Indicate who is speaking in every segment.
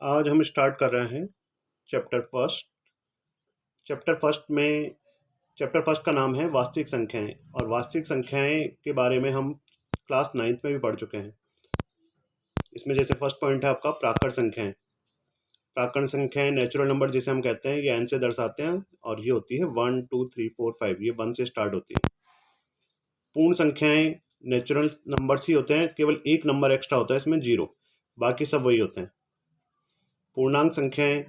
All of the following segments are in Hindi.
Speaker 1: आज हम स्टार्ट कर रहे हैं चैप्टर फर्स्ट। चैप्टर फर्स्ट का नाम है वास्तविक संख्याएं, और वास्तविक संख्याएं के बारे में हम क्लास 9th में भी पढ़ चुके हैं। इसमें जैसे फर्स्ट पॉइंट है आपका प्राकरण संख्याएं। प्राकरण संख्याएं नेचुरल नंबर जिसे हम कहते हैं, ये n से दर्शाते हैं और ये होती है 1 2 3 4 5, ये 1 से स्टार्ट होती है। पूर्ण संख्याएं नेचुरल नंबर्स ही होते हैं, केवल एक नंबर एक्स्ट्रा होता है इसमें, 0, बाकी सब वही होते हैं। पूर्णांक संख्याएं,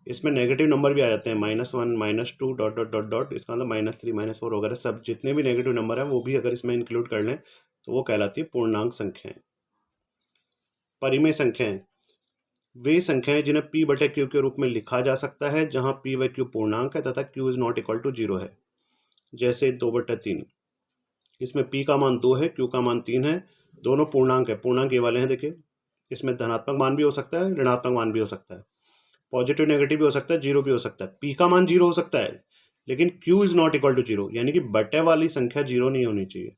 Speaker 1: इसमें नेगेटिव नंबर भी आ जाते हैं, -1 -2 डॉट डॉट डॉट डॉट, इसका मतलब -3 -4 वगैरह सब जितने भी नेगेटिव नंबर हैं वो भी अगर इसमें इंक्लूड कर लें तो वो कहलाती है पूर्णांक संख्याएं। परिमेय संख्याएं, वे संख्याएं जिन्हें p/q के रूप में लिखा जा सकता है जहां p/q पूर्णांक है तथा q is not equal to 0 है। जैसे 2/3, इसमें p का मान 2 है, q का मान 3 है, दोनों पूर्णांक है। पूर्णांक ये वाले हैं, देखिए इसमें धनात्मक मान भी हो सकता है, ऋणात्मक मान भी हो सकता है, पॉजिटिव नेगेटिव भी हो सकता है, 0 भी हो सकता है। p का मान 0 हो सकता है लेकिन q is not equal to 0, यानी कि बटे वाली संख्या 0 नहीं होनी चाहिए।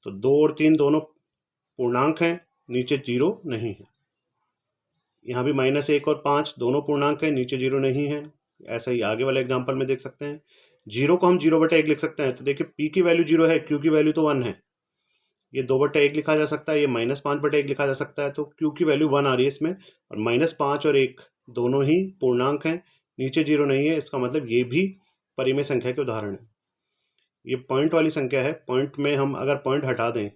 Speaker 1: तो 2 और 3 दोनों पूर्णांक हैं, नीचे 0 नहीं है। यहाँ भी -1 और 5 दोनों पूर्णांक हैं, नीचे 0 नहीं है। ऐसा ही आगे वाले एग्जाम्पल में देख सकते हैं। 0 को हम 0/1 लिख सकते हैं, तो देखिए p की वैल्यू 0 है, q की वैल्यू तो 1 है। ये 2/1 लिखा जा सकता है, ये -5/1 लिखा जा सकता है, तो q की वैल्यू 1 आ रही है इसमें, और -5 और 1 दोनों ही पूर्णांक हैं, नीचे 0 नहीं है, इसका मतलब ये भी परिमेय संख्या के उदाहरण है। ये पॉइंट वाली संख्या है, पॉइंट में हम अगर पॉइंट हटा दें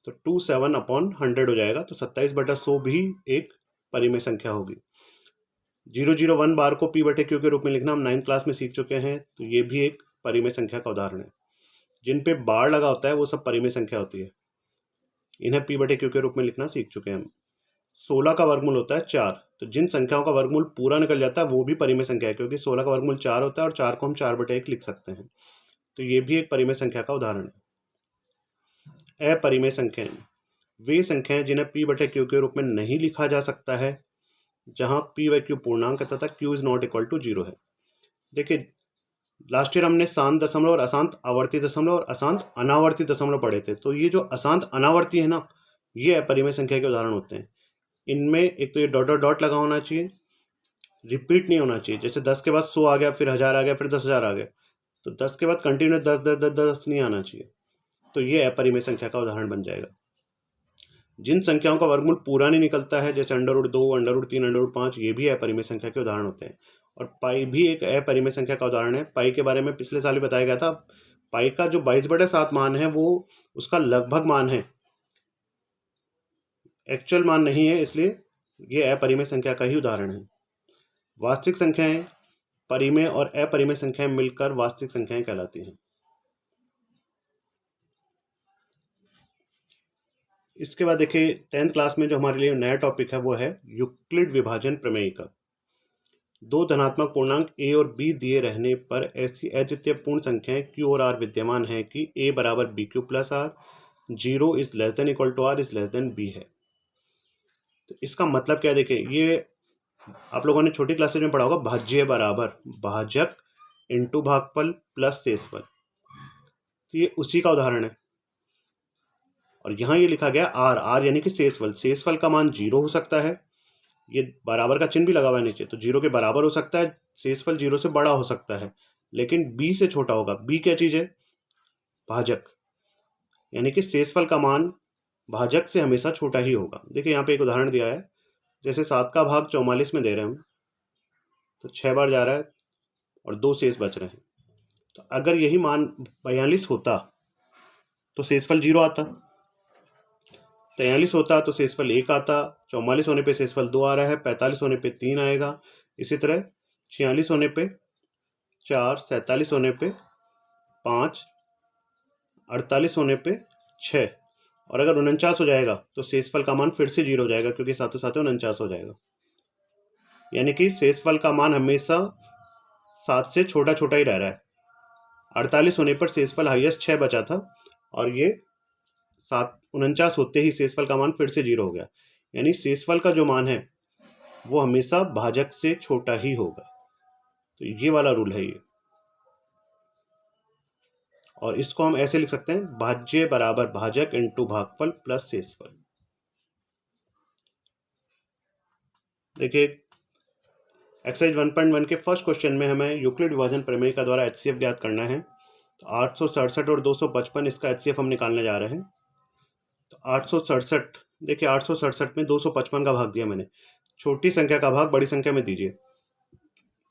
Speaker 1: तो 27/100 हो जाएगा, तो 27/100 भी एक परिमेय संख्या होगी। 001 बार को p/q के रूप में लिखना हम 9th क्लास में सीख चुके हैं, तो ये भी एक परिमेय संख्या का उदाहरण है। जिन पे बार लगा होता है वो सब परिमेय संख्या होती है, इन्हें p/q के रूप में लिखना सीख चुके हैं हम। 16 का वर्गमूल होता है 4, तो जिन संख्याओं का वर्गमूल पूरा निकल जाता है वो भी परिमेय संख्या है, क्योंकि 16 का वर्गमूल 4 होता है और 4 को हम 4/1 लिख सकते हैं, तो ये भी एक परिमेय संख्या का उदाहरण है। अपरिमेय संख्याएं, वे संख्याएं जिन्हें p/q के रूप में नहीं लिखा जा सकता है जहां p/q पूर्णांक है तथा q is not equal to 0 है। देखिए लास्ट ईयर हमने शांत दशमलव और अशांत आवर्ती दशमलव और अशांत अनावर्ती दशमलव पढ़े थे, तो ये जो अशांत अनावर्ती है ना, ये अपरिमेय संख्या के उदाहरण होते हैं। इनमें एक तो ये डॉट डॉट डॉट लगा होना चाहिए, रिपीट नहीं होना चाहिए, जैसे 10 के बाद 100 आ गया, फिर 1000 आ गया, फिर 10,000 आ गया, तो 10 के बाद कंटिन्यू 10 10 10 10 नहीं आना चाहिए, तो ये अपरिमेय संख्या का उदाहरण बन जाएगा। जिन संख्याओं का वर्गमूल पूरा नहीं निकलता है, जैसे √2 √3 √5, ये भी अपरिमेय संख्या के उदाहरण होते हैं। और पाई भी एक अपरिमेय संख्या का उदाहरण है। पाई के बारे में पिछले साल ही बताया गया था। पाई का जो 22/7 मान है वो उसका लगभग मान है, एक्चुअल मान नहीं है, इसलिए ये अपरिमेय संख्या का ही उदाहरण है। वास्तविक संख्याएं, परिमेय और अपरिमेय संख्याएं मिलकर वास्तविक संख्याएं कहलाती हैं। इसके बाद देखिए 10th क्लास में जो हमारे लिए नया टॉपिक है वो है यूक्लिड विभाजन प्रमेय का। दो धनात्मक पूर्णांक a और b दिए रहने पर ऐसी अद्वितीय पूर्ण संख्याएं q और r विद्यमान है कि a बराबर bq plus r, 0 is less than equal to r is less than b है। तो इसका मतलब क्या है, देखिए ये आप लोगों ने छोटी क्लासेज में पढ़ा होगा, भाज्य बराबर भाजक इंटू भागफल प्लस शेषफल, तो ये उसी का उदाहरण है। और यहाँ ये लिखा गया r, r यानी कि शेषफल। शेषफल का मान 0 हो सकता है, ये बराबर का चिन्ह भी लगा हुआ है नीचे, तो 0 के बराबर हो सकता है, शेषफल 0 से बड़ा हो सकता है, लेकिन b से छोटा होगा। b क्या चीज है? भाजक, यानी कि शेषफल का मान भाजक से हमेशा छोटा ही होगा। देखिए यहाँ पे एक उदाहरण दिया है, जैसे 7 का भाग 44 में दे रहे हैं हम, तो 6 बार जा रहा है और 2 शेष बच रहे हैं। तो अगर यही मान 42 होता तो शेषफल 0 आता, 43 होता तो शेषफल 1 आता, 44 होने पे शेषफल 2 आ रहा है, 45 होने पे 3 आएगा, इसी तरह 46 होने पे 4, 47 होने पे 5, 48 होने पे 6, और अगर 49 हो जाएगा तो शेषफल का मान फिर से 0 हो जाएगा, क्योंकि साथों साथ 49 हो जाएगा। यानी कि शेषफल का मान हमेशा 7 से छोटा छोटा ही रह रहा है। 48 होने पर शेषफल हाईएस्ट 6 बचा था, और ये 49 होते ही शेषफल का मान फिर से 0 हो गया, यानी शेषफल का जो मान है वो हमेशा भाजक से छोटा ही होगा। तो ये वाला रूल है ये, और इसको हम ऐसे लिख सकते हैं, भाज्य बराबर भाजक इंटू भागफल प्लस शेषफल। देखिए एक्सरसाइज 1.1 के फर्स्ट क्वेश्चन में हमें यूक्लिड विभाजन प्रमेय का द्वारा HCF ज्ञात करना है। तो 867 और 255 इसका HCF हम निकालने जा रहे हैं। तो 867, देखिए 867 में 255 का भाग दिया मैंने, छोटी संख्या का भाग बड़ी संख्या में दीजिए।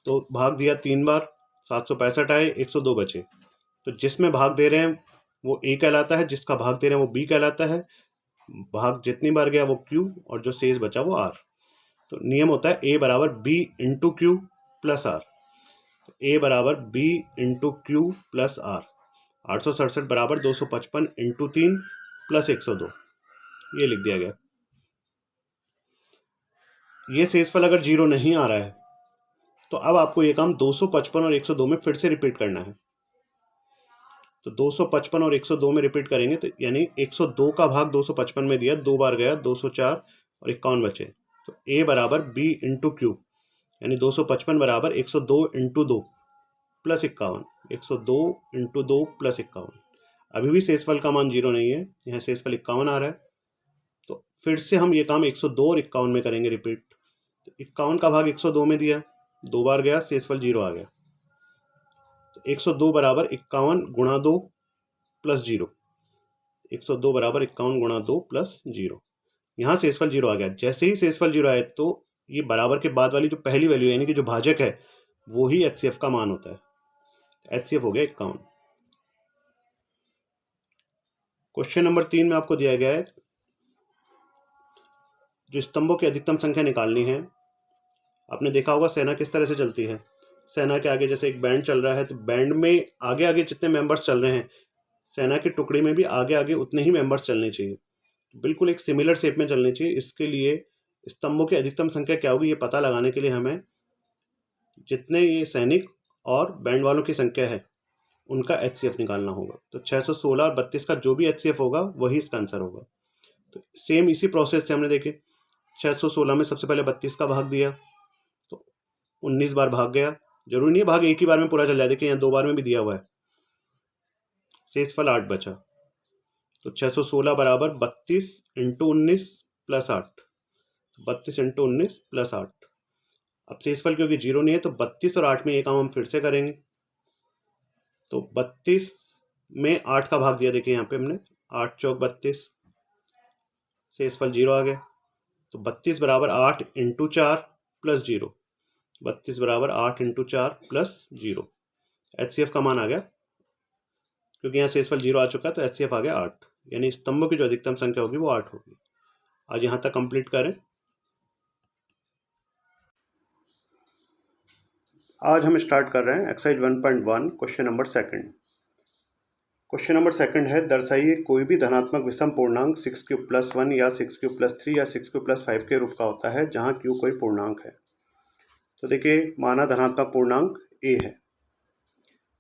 Speaker 1: तो भाग दिया 3 बार, 765 आए, 102 बचे। तो जिसमें भाग दे रहे हैं वो A कहलाता है, जिसका भाग दे रहे हैं वो B कहलाता है। भाग जितनी बार गया वो Q और जो शेष बचा वो R। तो नियम होता है A बराबर B into Q plus R। तो A बराबर B into Q plus R। 867 बराबर 255 इंटू 3 प्लस 102, ये लिख दिया गया। ये शेषफल अगर 0 नहीं आ रहा है तो अब आपको ये काम 255 और 102 में फिर से रिपीट करना है। तो 255 और 102 में रिपीट करेंगे तो यानी 102 का भाग 255 में दिया, 2 बार गया, 204 और 51 बचे। तो A बराबर B इंटू क्यू, यानी 255 बराबर 102 इंटू 2 प्लस 51, 102 इंटू 2 प्लस 51। अभी भी शेषफल का मान 0 नहीं है, यहाँ शेषफल 51 आ रहा है। तो फिर से हम ये काम 102 और 51 में करेंगे रिपीट। तो 51 का भाग 102 में दिया, 2 बार गया, शेषफल 0 आ गया। तो 102 बराबर 51 गुणा 2 प्लस 0, 102 बराबर 51 गुणा 2 प्लस 0। यहाँ शेषफल 0 आ गया। जैसे ही शेषफल 0 आए तो ये बराबर के बाद वाली जो पहली वैल्यू यानी कि जो भाजक है वो ही HCF का मान होता है। HCF हो गया 51। क्वेश्चन नंबर 3 में आपको दिया गया है जो स्तंभों की अधिकतम संख्या निकालनी है। आपने देखा होगा सेना किस तरह से चलती है। सेना के आगे जैसे एक बैंड चल रहा है तो बैंड में आगे आगे जितने मेंबर्स चल रहे हैं, सेना की टुकड़ी में भी आगे आगे उतने ही मेंबर्स चलने चाहिए, बिल्कुल एक सिमिलर शेप में चलनी चाहिए। इसके लिए स्तंभों की अधिकतम संख्या क्या होगी ये पता लगाने के लिए हमें जितने ये सैनिक और बैंड वालों की संख्या है उनका HCF निकालना होगा। तो 616 और 32 का जो भी HCF होगा वही इसका आंसर होगा। तो सेम इसी प्रोसेस से हमने देखे 616 में सबसे पहले 32 का भाग दिया तो 19 बार भाग गया। जरूरी नहीं है भाग एक ही बार में पूरा चल जाए, देखिए यहाँ 2 बार में भी दिया हुआ है। शेषफल 8 बचा। तो 616 बराबर 32 इंटू 19 प्लस 8, 32 इंटू 19 प्लस 8। अब शेषफल क्योंकि 0 नहीं है तो 32 और 8 में ये काम हम फिर से करेंगे। तो 32 में 8 का भाग दिया, देखिए यहाँ पे हमने 8 चौक 32, शेषफल 0 आ गया। तो 32 बराबर 8 इंटू 4 प्लस 0, 32 बराबर 8 इंटू 4 प्लस 0। HCF का मान आ गया, क्योंकि यहाँ शेषफल 0 आ चुका है तो HCF आ गया 8, यानी स्तंभों की जो अधिकतम संख्या होगी वो 8 होगी। आज यहाँ तक कंप्लीट करें। आज हम स्टार्ट कर रहे हैं exercise 1.1 question number 2। Question number 2 है, दर्शाइए कोई भी धनात्मक विषम पूर्णांक 6³ + 1 या 6³ + 3 या 6³ + 5 के रूप का होता है जहाँ Q कोई पूर्णांक है। तो देखिए माना धनात्मक पूर्णांक A है।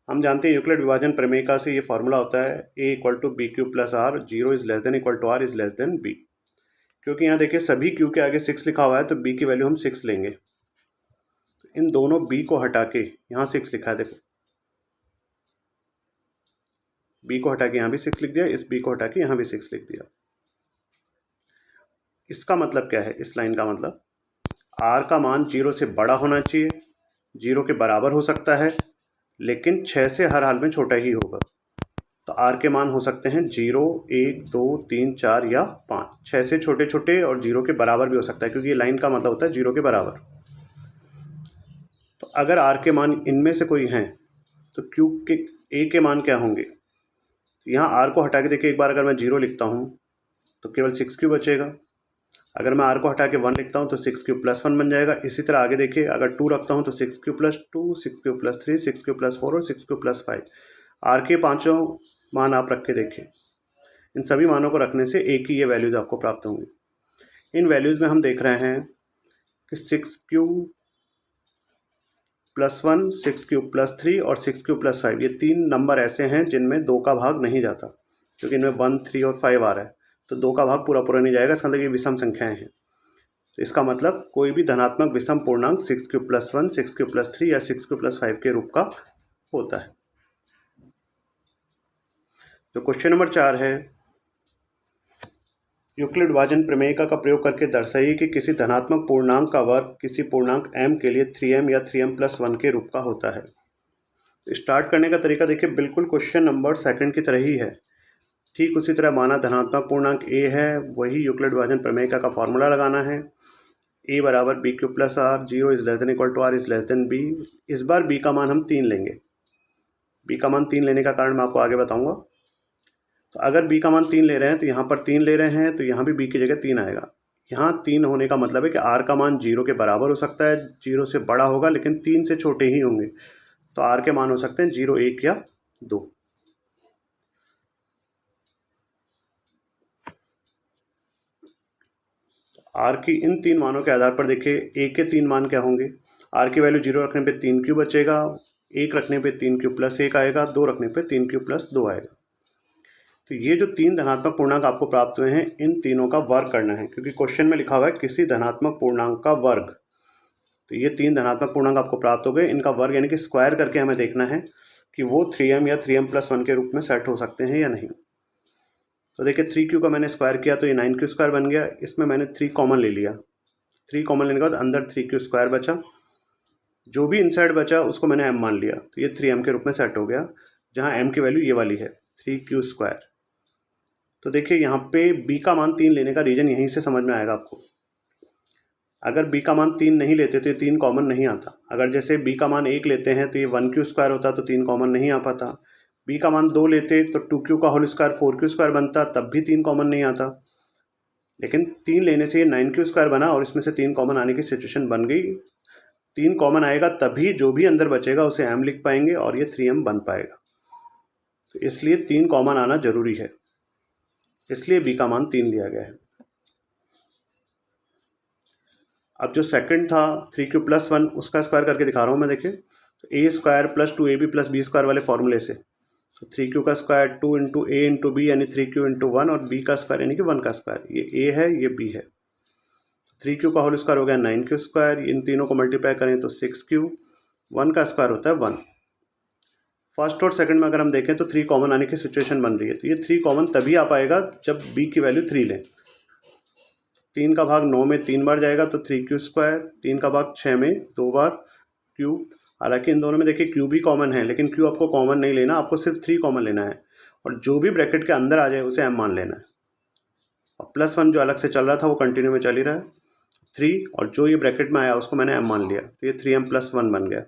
Speaker 1: हम जानते हैं यूक्लिड विभाजन प्रमेय का से ये फॉर्मूला होता है A = BQ + R, 0 = R > B। क्योंकि यहाँ देखिए सभी Q के आगे 6 लिखा हुआ है तो B की वैल्यू हम 6 लेंगे। तो इन दोनों B को हटा के यहाँ 6 लिखा है, देखो B को हटा के यहाँ भी 6 लिख दिया, इस B को हटा के यहाँ भी 6 लिख दिया। इसका मतलब क्या है, इस लाइन का मतलब R का मान 0 से बड़ा होना चाहिए, 0 के बराबर हो सकता है लेकिन 6 से हर हाल में छोटा ही होगा। तो R के मान हो सकते हैं 0, 1, 2, 3, 4 या 5। 6 से छोटे छोटे और 0 के बराबर भी हो सकता है, क्योंकि ये लाइन का मतलब होता है 0 के बराबर। तो अगर R के मान इनमें से कोई हैं तो Q के A के मान क्या होंगे। यहाँ R को हटा के देखिए, एक बार अगर मैं 0 लिखता हूँ तो केवल 6Q बचेगा। अगर मैं R को हटा के 1 लिखता हूँ तो 6Q + 1 बन जाएगा। इसी तरह आगे देखिए, अगर 2 रखता हूँ तो 6Q + 2, 6Q + 3, 6Q + 4 और 6Q + 5। R के पाँचों मान आप रख के देखिए, इन सभी मानों को रखने से A की ये वैल्यूज़ आपको प्राप्त होंगी। इन वैल्यूज़ में हम देख रहे हैं कि 6Q + 1, 6Q + 3 और 6Q + 5, ये 3 नंबर ऐसे हैं जिनमें 2 का भाग नहीं जाता, क्योंकि इनमें 1, 3 और 5 आ रहा है तो 2 का भाग पूरा पूरा नहीं जाएगा। इसका मतलब ये विषम संख्याएं हैं। तो इसका मतलब कोई भी धनात्मक विषम पूर्णांक 6Q + 1, 6Q + 3 या 6Q + 5 के रूप का होता है। तो क्वेश्चन नंबर 4 है, यूक्लिड विभाजन प्रमेयिका का प्रयोग करके दर्शाइए कि किसी धनात्मक पूर्णांक का वर्ग किसी पूर्णांक m के लिए 3m या 3m+1 के रूप का होता है। स्टार्ट करने का तरीका देखिए, बिल्कुल क्वेश्चन नंबर सेकंड की तरह ही है। ठीक उसी तरह माना धनात्मक पूर्णांक a है, वही यूक्लिड विभाजन प्रमेयिका का फॉर्मूला लगाना है। a बराबर b³ r, 0 is less than equal to r is less than b। इस बार b का मान हम 3 लेंगे। b का मान 3 लेने का कारण मैं आपको आगे बताऊंगा। तो अगर b का मान 3 ले रहे हैं तो यहाँ पर 3 ले रहे हैं, तो यहाँ भी b की जगह 3 आएगा। यहाँ 3 होने का मतलब है कि r का मान 0 के बराबर हो सकता है, 0 से बड़ा होगा लेकिन 3 से छोटे ही होंगे। तो r के मान हो सकते हैं 0, 1 या 2। r की इन 3 मानों के आधार पर देखिए a के 3 मान क्या होंगे। r की वैल्यू 0 रखने पे 3q बचेगा, 1 रखने पे 3q+1 आएगा, 2 रखने पे 3q+2 आएगा। तो ये जो 3 धनात्मक पूर्णांक आपको प्राप्त हुए हैं, इन तीनों का वर्ग करना है, क्योंकि क्वेश्चन में लिखा हुआ है किसी धनात्मक पूर्णांक का वर्ग। तो ये 3 धनात्मक पूर्णांक आपको प्राप्त हो गए, इनका वर्ग यानी कि स्क्वायर करके हमें देखना है कि वो 3m या 3m+1 के रूप में सेट हो सकते हैं या नहीं। तो देखिए 3q का मैंने स्क्वायर किया तो ये 9q² बन गया। इसमें मैंने 3 कॉमन ले लिया। 3 कॉमन लेने के बाद अंदर 3q² बचा, जो भी इनसाइड बचा उसको मैंने m मान लिया, तो ये 3m के रूप में सेट हो गया, जहाँ m की वैल्यू ये वाली है 3q²। तो देखिए यहाँ पे b का मान 3 लेने का रीज़न यहीं से समझ में आएगा आपको। अगर b का मान 3 नहीं लेते तो ये 3 कॉमन नहीं आता। अगर जैसे b का मान 1 लेते हैं तो ये 1q² होता, तो 3 कॉमन नहीं आ पाता। b का मान 2 लेते तो 2q का होल स्क्वायर 4q² बनता, तब भी 3 कॉमन नहीं आता। लेकिन 3 लेने से ये 9q² बना और इसमें से 3 कॉमन आने की सिचुएशन बन गई। 3 कॉमन आएगा तभी जो भी अंदर बचेगा उसे m लिख पाएंगे और ये 3m बन पाएगा। तो इसलिए 3 कॉमन आना जरूरी है, इसलिए b का मान 3 लिया गया है। अब जो सेकंड था 3q+1, उसका स्क्वायर करके दिखा रहा हूँ मैं। देखिए तो a² + 2ab + b² वाले फॉर्मूले से, तो 3q का स्क्वायर 2 × a × b यानी 3q × 1 और b का स्क्वायर यानी कि 1 का स्क्वायर। ये a है, ये b है। 3q का होल स्क्वायर हो गया 9q², इन तीनों को मल्टीप्लाई करें तो 6q, 1 का स्क्वायर होता है 1। फर्स्ट और सेकंड में अगर हम देखें तो 3 कॉमन आने की सिचुएशन बन रही है। तो ये 3 कॉमन तभी आ पाएगा जब b की वैल्यू 3 लें। 3 का भाग 9 में 3 बार जाएगा तो 3q², 3 का भाग 6 में 2 बार q। हालांकि इन दोनों में देखिए q भी कॉमन है, लेकिन q आपको कॉमन नहीं लेना, आपको सिर्फ 3 कॉमन लेना है और जो भी ब्रैकेट के अंदर आ जाए उसे m मान लेना है। और +1 जो अलग से चल रहा था वो कंटिन्यू में चल ही रहा है 3, और जो ये ब्रैकेट में आया उसको मैंने m मान लिया, तो ये 3m+1 बन गया।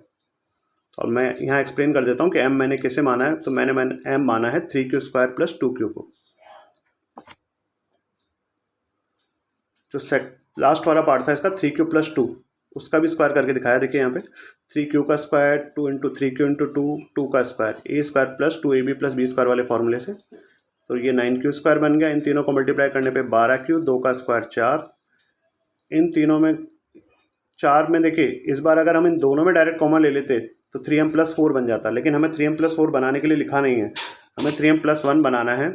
Speaker 1: और मैं यहाँ एक्सप्लेन कर देता हूँ कि m मैंने किसे माना है। तो मैंने m माना है 3q² + 2q को। जो लास्ट वाला पार्ट था इसका 3q+2, उसका भी स्क्वायर करके दिखाया। देखिए यहाँ पे 3q का स्क्वायर 2 × 3q × 2, 2 का स्क्वायर a² + 2ab + b² वाले फॉर्मूले से, तो ये 9q² बन गया। इन तीनों को मल्टीप्लाई करने पे 12q, 2 का स्क्वायर 4। इन तीनों में 4 में देखिए इस बार अगर हम इन दोनों में डायरेक्ट कॉमन ले लेते तो 3m+4 बन जाता, लेकिन हमें 3m+4 बनाने के लिए लिखा नहीं है, हमें 3m+1 बनाना है।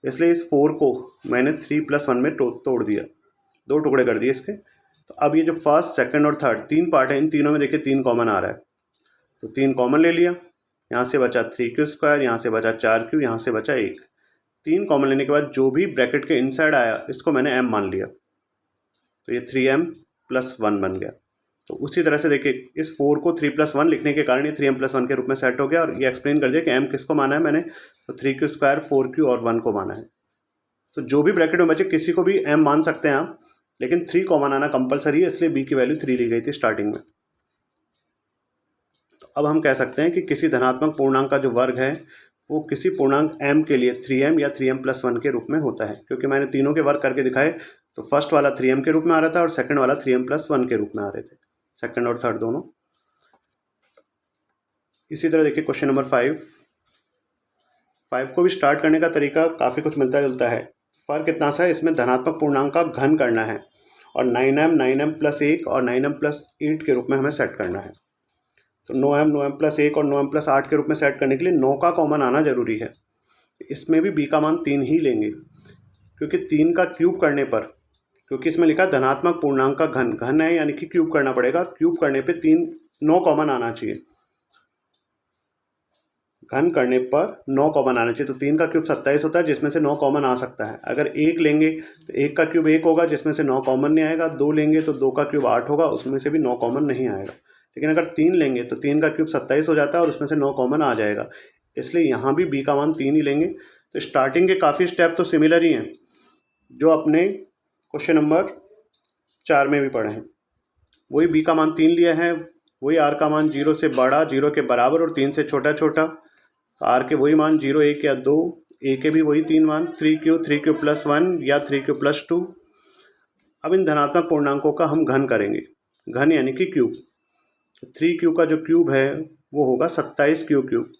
Speaker 1: इसलिए इस 4 को मैंने 3+1 में तोड़ दिया, 2 टुकड़े कर दिए इसके। तो अब ये जो फर्स्ट, सेकंड और थर्ड 3 पार्ट है, इन तीनों में देखिए 3 कॉमन आ रहा है, तो 3 कॉमन ले लिया। यहाँ से बचा 3q², यहाँ से बचा 4q, यहाँ से बचा 1। 3 कॉमन लेने के बाद जो भी ब्रैकेट के इनसाइड आया इसको मैंने m मान लिया, तो ये 3m+1 बन गया। तो उसी तरह से देखिए इस 4 को 3+1 लिखने के कारण ये 3m+1 के रूप में सेट हो गया। और ये एक्सप्लेन कर दिया कि m किसको माना है मैंने, तो 3q², 4q और 1 को माना है। तो जो भी ब्रैकेट में बचे किसी को भी m मान सकते हैं आप, लेकिन 3 कॉमन आना कंपलसरी है, इसलिए b की वैल्यू 3 ली गई थी स्टार्टिंग में। तो अब हम कह सकते हैं कि किसी धनात्मक पूर्णांक का जो वर्ग है वो किसी पूर्णांक m के लिए 3m या 3m+1 के रूप में होता है। क्योंकि मैंने तीनों के वर्ग करके दिखाए, तो फर्स्ट वाला 3m के रूप में आ रहा था और सेकंड वाला 3m+1 के रूप में आ रहे थे, सेकंड और थर्ड दोनों। इसी तरह देखिए क्वेश्चन नंबर 5 को भी स्टार्ट करने का तरीका काफ़ी कुछ मिलता जुलता है। फ़र्क इतना सा है, इसमें धनात्मक पूर्णांक का घन करना है और 9m, 9m+1 और 9m+8 के रूप में हमें सेट करना है। तो 9m, 9m+1 और 9m+8 के रूप में सेट करने के लिए 9 का कॉमन आना जरूरी है। इसमें भी b का मान 3 ही लेंगे, क्योंकि 3 का क्यूब करने पर, क्योंकि इसमें लिखा धनात्मक पूर्णांक का घन है, यानी कि क्यूब करना पड़ेगा। क्यूब करने पे 9 कॉमन आना चाहिए। घन करने पर 9 कॉमन आना चाहिए। तो 3 का क्यूब 27 होता है, जिसमें से 9 कॉमन आ सकता है। अगर 1 लेंगे तो 1 का क्यूब 1 होगा, जिसमें से 9 कॉमन नहीं आएगा। 2 लेंगे तो 2 का क्यूब 8 होगा, उसमें से भी 9 कॉमन नहीं आएगा। लेकिन अगर 3 लेंगे तो 3 का क्यूब 27 हो जाता है और उसमें से 9 कॉमन आ जाएगा। इसलिए यहाँ भी b का मान 3 ही लेंगे। तो स्टार्टिंग के काफ़ी स्टेप तो सिमिलर ही हैं जो अपने क्वेश्चन नंबर 4 में भी पढ़े हैं। वही b का मान 3 लिया है, वही r का मान 0 से बड़ा, 0 के बराबर और 3 से छोटा छोटा। तो r के वही मान 0, 1 या 2, a के भी वही 3 मान, 3q प्लस 1 या 3q प्लस 2। अब इन धनात्मक पूर्णांकों का हम घन करेंगे, घन यानी कि क्यूब। 3q का जो क्यूब है वो होगा 27q क्यूब।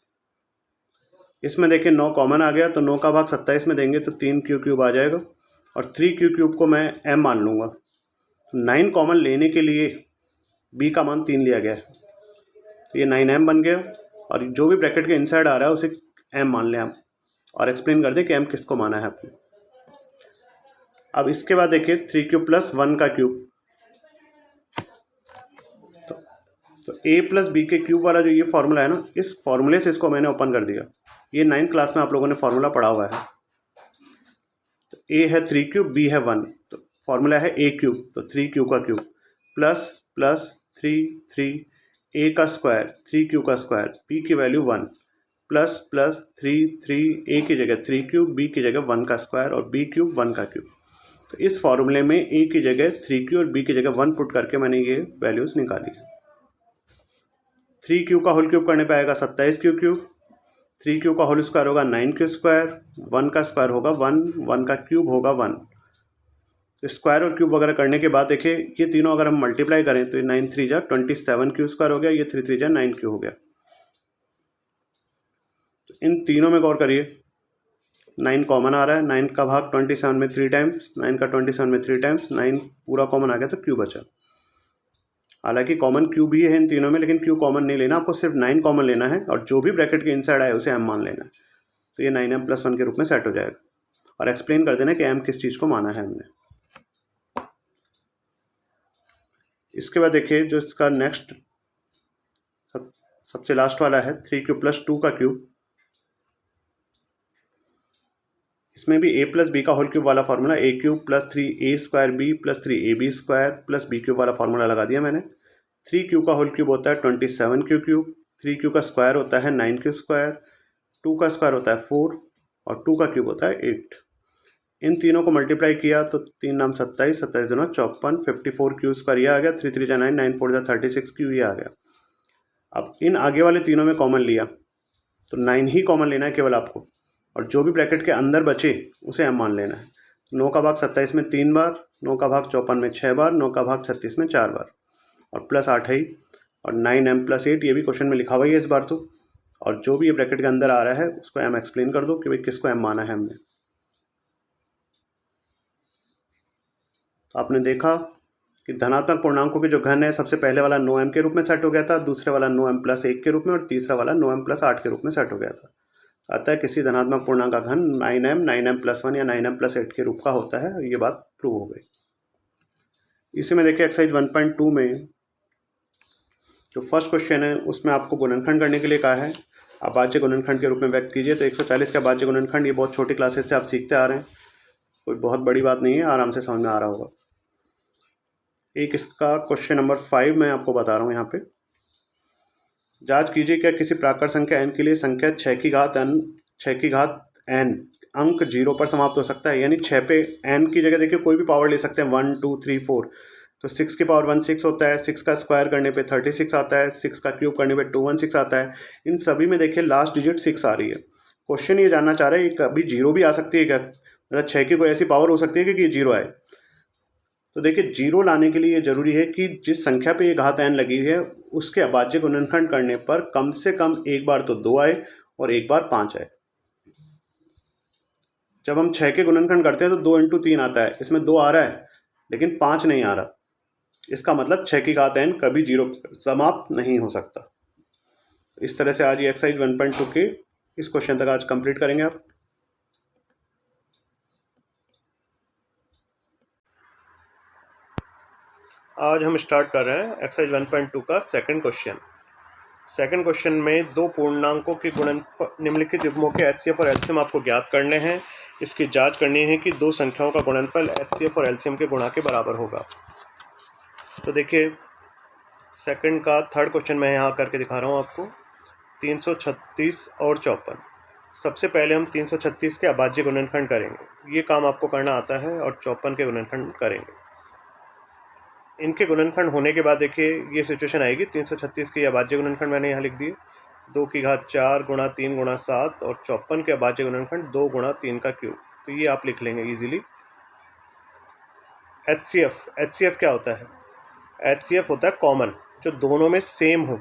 Speaker 1: इसमें देखिए 9 कॉमन आ गया, तो 9 का भाग 27 में देंगे तो 3q क्यूब आ जाएगा और 3q क्यूब को मैं m मान लूँगा। 9 कॉमन लेने के लिए b का मान 3 लिया गया है, तो ये 9m बन गया। और जो भी ब्रैकेट के इनसाइड आ रहा है उसे m मान लें आप, और एक्सप्लेन कर दें कि m किसको माना है आपने। अब इसके बाद देखिए 3q प्लस 1 का क्यूब, तो a प्लस बी के क्यूब वाला जो ये फॉर्मूला है ना, इस फॉर्मूले से इसको मैंने ओपन कर दिया। ये 9th क्लास में आप लोगों ने फॉर्मूला पढ़ा हुआ है। तो a है 3q, b है 1, तो फॉर्मूला है a क्यूब, तो 3q का क्यूब प्लस प्लस 3 a का स्क्वायर, 3q का स्क्वायर, b की वैल्यू 1 प्लस प्लस 3 a की जगह 3 क्यूब, b की जगह 1 का स्क्वायर और b क्यूब 1 का क्यूब। तो इस फॉर्मूले में a की जगह 3q और b की जगह 1 पुट करके मैंने ये वैल्यूज़ निकाली। 3q का होल क्यूब करने पे आएगा 27q क्यूब, 3q का होल स्क्वायर होगा 9q स्क्वायर, 1 का स्क्वायर होगा 1, 1 का क्यूब होगा 1। स्क्वायर और क्यूब वगैरह करने के बाद देखिए ये तीनों अगर हम मल्टीप्लाई करें तो 9 3 जा 27q स्क्वायर हो गया, ये 3 3 जा 9q हो गया। तो इन तीनों में गौर करिए, 9 कॉमन आ रहा है, 9 का भाग 27 में 3 टाइम्स, 9 का 27 में 3 टाइम्स, 9 पूरा कॉमन आ गया तो क्यू बचा। हालांकि कॉमन क्यू भी है इन तीनों में, लेकिन क्यू कॉमन नहीं लेना, आपको सिर्फ 9 कॉमन लेना है और जो भी ब्रैकेट के इनसाइड आए उसे m मान लेना है। तो ये 9m प्लस 1 के रूप में सेट हो जाएगा और एक्सप्लेन कर देना कि m किस चीज़ को माना है हमने। इसके बाद देखिए जो इसका नेक्स्ट सबसे लास्ट वाला है 3q प्लस 2 का क्यूब। इसमें भी a प्लस बी का होल क्यूब वाला formula, a cube plus 3a square b plus 3ab square plus b cube वाला फार्मूला लगा दिया मैंने। 3q का होल क्यूब होता है 27q क्यूब, 3q का स्क्वायर होता है 9q स्क्वायर, 2 का स्क्वायर होता है 4 और 2 का क्यूब होता है 8। इन तीनों को मल्टीप्लाई किया तो 3 नाम 27, 27 दूना 54, 54q स्क्वायर ये आ गया, 3 3 जा 9, 9 4 जा 36q ये आ गया। अब इन आगे वाले तीनों में कॉमन लिया तो 9 ही कॉमन लेना है केवल आपको, और जो भी ब्रैकेट के अंदर बचे उसे m मान लेना है। 9 का भाग 27 में 3 बार, 9 का भाग 54 में 6 बार, 9 का भाग 36 में 4 बार और प्लस 8 है, और 9m प्लस 8 ये भी क्वेश्चन में लिखा हुआ है इस बार तो। और जो भी ये ब्रैकेट के अंदर आ रहा है उसको m एक्सप्लेन कर दो कि भाई किसको m माना है हमने। आपने देखा कि धनात्मक पूर्णांकों के जो घन है सबसे पहले वाला 9m के रूप में सेट हो गया था, दूसरे वाला 9m प्लस 1 के रूप में और तीसरा वाला 9m प्लस 8 के रूप में सेट हो गया था। अतः किसी धनात्मक पूर्णांक का घन 9m प्लस 1 या 9m प्लस 8 के रूप का होता है, और ये बात प्रूव हो गई। इसी में देखिए एक्सरसाइज 1.2 में जो फर्स्ट क्वेश्चन है उसमें आपको गुणनखंड करने के लिए कहा है, अभाज्य गुणनखंड के रूप में व्यक्त कीजिए। तो 140 का अभाज्य गुणनखंड, ये बहुत छोटी क्लासेस से आप सीखते आ रहे हैं, कोई बहुत बड़ी बात नहीं है, आराम से समझ में आ रहा होगा। एक इसका क्वेश्चन नंबर 5 मैं आपको बता रहा हूँ यहाँ पे। जांच कीजिए क्या किसी प्राकृत संख्या n के लिए संख्या 6 की घात n अंक 0 पर समाप्त हो सकता है। यानी 6 पे n की जगह देखिए कोई भी पावर ले सकते हैं, 1 2 3 4। तो 6 की पावर 1 6 होता है, 6 का स्क्वायर करने पे 36 आता है, 6 का क्यूब करने पे 216 आता है। इन सभी में देखिए लास्ट डिजिट 6 आ रही है। क्वेश्चन ये जानना चाह रहा है कभी 0 भी आ सकती है क्या, मतलब 6 की कोई ऐसी पावर हो सकती है कि 0 आए। तो देखिए 0 लाने के लिए जरूरी है कि जिस संख्या पे ये घात n लगी है उसके अभाज्य गुणनखंड करने पर कम से कम एक बार तो 2 आए और एक बार 5 आए। जब हम 6 के गुणनखंड करते हैं तो 2 × 3 आता है, इसमें 2 आ रहा है लेकिन 5 नहीं आ रहा। इसका मतलब 6 की घात n कभी 0 समाप्त नहीं हो सकता। इस तरह से आज ये एक्सरसाइज 1.2 के इस क्वेश्चन तक आज कंप्लीट करेंगे आप। आज हम स्टार्ट कर रहे हैं एक्सरसाइज 1.2 का सेकंड क्वेश्चन। सेकंड क्वेश्चन में दो पूर्णांकों के गुणनफल निम्नलिखित युग्मों के एचसीएफ और एलसीएम आपको ज्ञात करने हैं। इसकी जांच करनी है कि दो संख्याओं का गुणनफल एचसीएफ और एलसीएम के गुणा के बराबर होगा। तो देखिए सेकंड का थर्ड क्वेश्चन मैं यहाँ करके दिखा रहा हूँ आपको। 336 और 54। सबसे पहले हम 336 के अभाज्य गुणनखंड करेंगे, ये काम आपको करना आता है, और 54 के गुणनखंड करेंगे। इनके गुणनखंड होने के बाद देखिए ये सिचुएशन आएगी। 336 के अभाज्य गुणनखंड मैंने यहाँ लिख दिए 2 की घात 4 गुणा 3 गुणा 7, और 54 के अभाज्य गुणनखंड 2 गुणा 3 का क्यूब। तो ये आप लिख लेंगे इजीली। एचसीएफ क्या होता है? एचसीएफ होता है कॉमन, जो दोनों में सेम हो।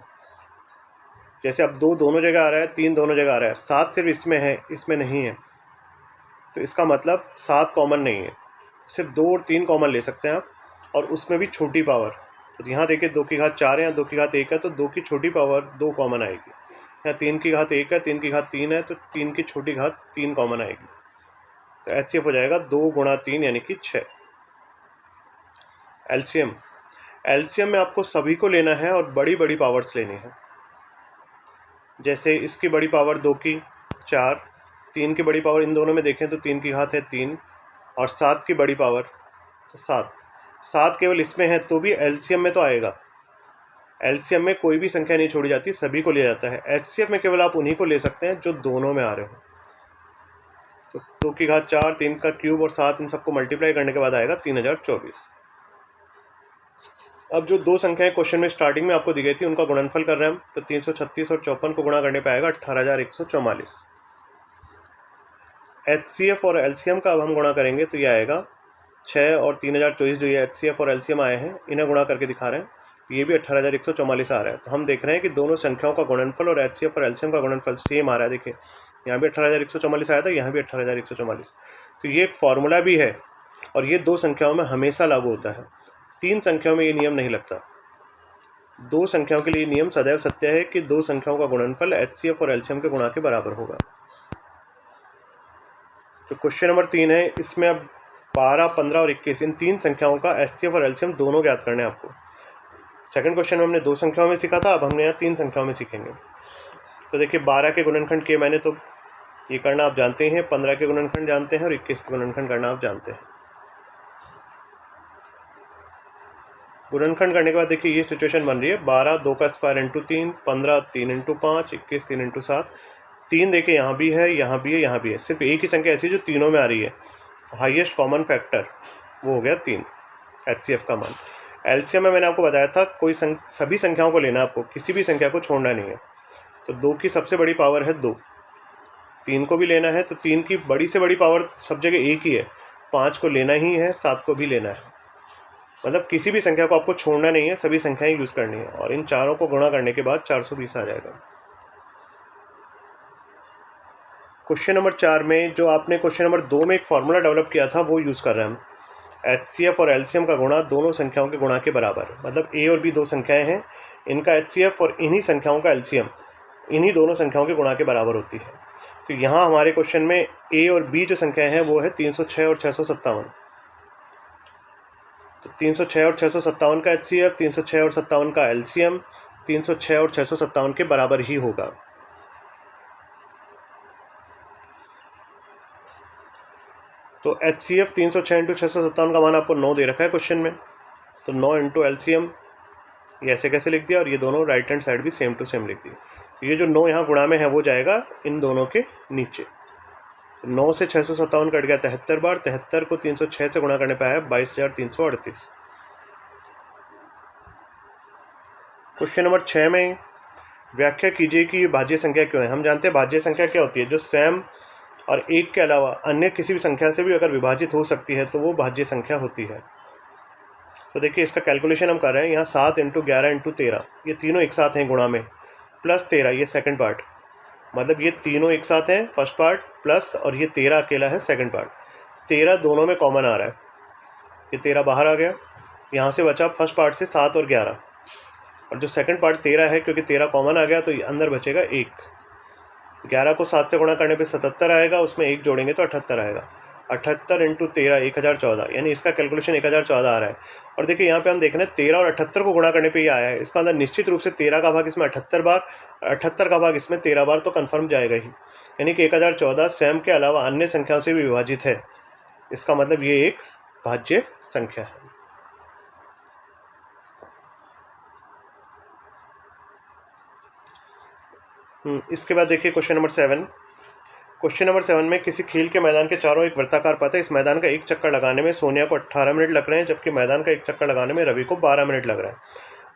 Speaker 1: जैसे अब 2 दोनों जगह आ रहा है, 3 दोनों जगह आ रहा है, 7 सिर्फ इसमें है, इसमें नहीं है, तो इसका मतलब 7 कॉमन नहीं है। सिर्फ 2 और 3 कॉमन ले सकते हैं आप, और उसमें भी छोटी पावर। तो यहाँ देखिए 2 की घात 4 है या 2 की घात 1 है, तो 2 की छोटी पावर 2 कॉमन आएगी। यहाँ 3 की घात 1 है, 3 की घात 3 है, तो 3 की छोटी घात 3 कॉमन आएगी। तो एचसीएफ हो जाएगा 2 गुणा 3 यानी कि 6। एलसीएम में आपको सभी को लेना है और बड़ी बड़ी पावर्स लेनी है। जैसे इसकी बड़ी पावर 2 की 4, 3 की बड़ी पावर इन दोनों में देखें तो 3 की घात है 3, और 7 की बड़ी पावर तो 7 केवल इसमें है तो भी एलसीएम में तो आएगा। एलसीएम में कोई भी संख्या नहीं छोड़ी जाती, सभी को लिया जाता है। एचसीएफ में केवल आप उन्हीं को ले सकते हैं जो दोनों में आ रहे हो। तो 2 की घात 4, 3 का क्यूब और 7, इन सबको मल्टीप्लाई करने के बाद आएगा 3024। अब जो दो संख्याएं क्वेश्चन में स्टार्टिंग में आपको दी गई थी उनका गुणनफल कर रहे हैं हम। तो 336 और 54 को गुणा करने पे आएगा 18144। एचसीएफ और एलसीएम का अब हम गुणा करेंगे तो ये आएगा 6 और 3024। जो ये एचसीएफ और एलसीएम आए हैं इन्हें गुणा करके दिखा रहे हैं, ये भी 18144 आ रहा है। तो हम देख रहे हैं कि दोनों संख्याओं का गुणनफल और एचसीएफ और एलसीएम का गुणनफल सेम आ रहा है। देखिए यहाँ भी 18144 आया था, यहाँ भी 18144। तो ये एक फॉर्मूला भी है, और ये दो संख्याओं में हमेशा लागू होता है। 3 संख्याओं में ये नियम नहीं लगता। 2 संख्याओं के लिए नियम सदैव सत्य है कि 2 संख्याओं का गुणनफल एचसीएफ और एलसीएम के गुणा के बराबर होगा। तो क्वेश्चन नंबर 3 है, इसमें अब 12, 15 और 21 इन 3 संख्याओं का एचसीएफ और एलसीएम दोनों ज्ञात करने हैं आपको। सेकंड क्वेश्चन में हमने 2 संख्याओं में सीखा था, अब हमने यहाँ 3 संख्याओं में सीखेंगे। तो देखिए 12 के गुणनखंड किए मैंने, तो ये करना आप जानते हैं। 15 के गुणनखंड जानते हैं और 21 के गुणनखंड करना आप जानते हैं। गुणनखंड करने के बाद देखिए ये सिचुएशन बन रही है 12 2 का स्क्वायर इंटू 3, 15 3 इंटू 5, 21 3 इंटू 7। 3 देखिए यहाँ भी है, यहाँ भी है, यहाँ भी है। सिर्फ एक ही संख्या ऐसी जो तीनों में आ रही है, हाईएस्ट कॉमन फैक्टर वो हो गया 3, एचसीएफ का मान। एलसीएम में मैंने आपको बताया था कोई सभी संख्याओं को लेना है आपको, किसी भी संख्या को छोड़ना नहीं है। तो 2 की सबसे बड़ी पावर है 2, 3 को भी लेना है, तो 3 की बड़ी से बड़ी पावर सब जगह एक ही है, 5 को लेना ही है, 7 को भी लेना है। मतलब किसी भी संख्या को आपको छोड़ना नहीं है, सभी संख्याएं यूज़ करनी है। और इन चारों को गुणा करने के बाद 420 आ जाएगा। क्वेश्चन नंबर 4 में जो आपने क्वेश्चन नंबर 2 में एक फार्मूला डेवलप किया था वो यूज़ कर रहे हैं हम। एचसीएफ और एलसीएम का गुणा दोनों संख्याओं के गुणा के बराबर। मतलब ए और बी 2 संख्याएं हैं, इनका एचसीएफ और इन्हीं संख्याओं का एलसीएम इन्हीं दोनों संख्याओं के गुणा के बराबर होती है। तो यहाँ हमारे क्वेश्चन में ए और बी जो संख्याएं हैं वो है 306 और 657। तो 306 और 657 का एचसीएफ, 306 और 57 का एलसीएम 306 और 657 के बराबर ही होगा। तो एचसीएफ 306 इंटू 657 का मान आपको 9 दे रखा है क्वेश्चन में। तो 9 इंटू एलसीएम ये ऐसे कैसे लिख दिया, और ये दोनों राइट हैंड साइड भी सेम टू सेम लिख दिए। तो ये जो 9 यहाँ गुणा में है वो जाएगा इन दोनों के नीचे। 9 से 657 कट गया 73 बार, 73 को 306 से गुणा करने पर आया 22,338। क्वेश्चन नंबर 6 में व्याख्या कीजिए कि भाज्य संख्या क्यों है। हम जानते हैं भाज्य संख्या क्या होती है, जो स्वयं और 1 के अलावा अन्य किसी भी संख्या से भी अगर विभाजित हो सकती है तो वो भाज्य संख्या होती है। तो देखिए इसका कैलकुलेशन हम कर रहे हैं। यहाँ 7 इंटू 11 इंटू 13 ये तीनों एक साथ हैं गुणा में, प्लस 13 ये सेकंड पार्ट। मतलब ये तीनों एक साथ हैं फर्स्ट पार्ट, प्लस और ये 13 अकेला है सेकंड पार्ट। 13 दोनों में कॉमन आ रहा है, ये 13 बाहर आ गया। यहाँ से बचा फर्स्ट पार्ट से 7 और 11, और जो सेकंड पार्ट 13 है क्योंकि 13 कॉमन आ गया तो अंदर बचेगा 1। 11 को 7 से गुणा करने पे 77 आएगा, उसमें 1 जोड़ेंगे तो 78 आएगा।
Speaker 2: 78 इंटू 13 1014, यानी इसका कैलकुलेशन 1014 आ रहा है। और देखिए यहाँ पे हम देख रहे हैं 13 और 78 को गुणा करने पे ये आया है। इसका अंदर निश्चित रूप से 13 का भाग इसमें 78 बार, 78 का भाग इसमें 13 बार तो कन्फर्म जाएगा ही, यानी कि 1014 स्वयं के अलावा अन्य संख्याओं से भी विभाजित है। इसका मतलब ये एक भाज्य संख्या है। इसके बाद देखिए क्वेश्चन नंबर 7। क्वेश्चन नंबर 7 में किसी खेल के मैदान के चारों एक वृत्ताकार पथ है। इस मैदान का एक चक्कर लगाने में सोनिया को 18 मिनट लग रहे हैं, जबकि मैदान का एक चक्कर लगाने में रवि को 12 मिनट लग रहा है।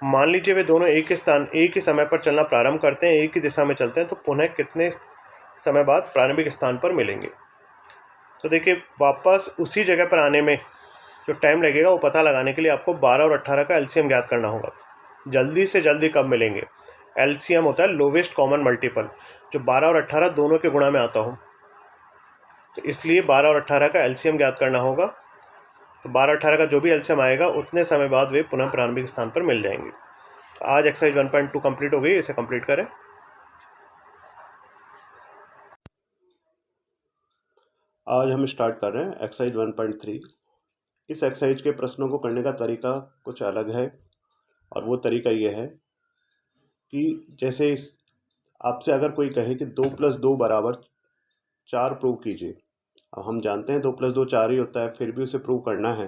Speaker 2: मान लीजिए वे दोनों एक ही समय पर चलना प्रारंभ करते हैं, एक ही दिशा में चलते हैं, तो पुनः कितने समय बाद प्रारंभिक स्थान पर मिलेंगे। तो देखिए वापस उसी जगह पर आने में जो टाइम लगेगा वो पता लगाने के लिए आपको 12 और 18 का एलसीएम ज्ञात करना होगा। जल्दी से जल्दी कब मिलेंगे। एलसीएम होता है लोवेस्ट कॉमन मल्टीपल, जो 12 और 18 दोनों के गुणा में आता हो। तो इसलिए 12 और 18 का एलसीएम ज्ञात करना होगा। तो 12-18 का जो भी एलसीएम आएगा उतने समय बाद वे पुनः प्रारंभिक स्थान पर मिल जाएंगे। तो आज एक्सरसाइज 1.2 कंप्लीट हो गई, इसे कंप्लीट करें।
Speaker 1: आज हम स्टार्ट कर रहे हैं एक्सरसाइज 1.3। इस एक्सरसाइज के प्रश्नों को करने का तरीका कुछ अलग है, और वो तरीका ये है कि जैसे आपसे अगर कोई कहे कि 2 + 2 = 4 प्रूव कीजिए। अब हम जानते हैं 2 + 2 4 ही होता है, फिर भी उसे प्रूव करना है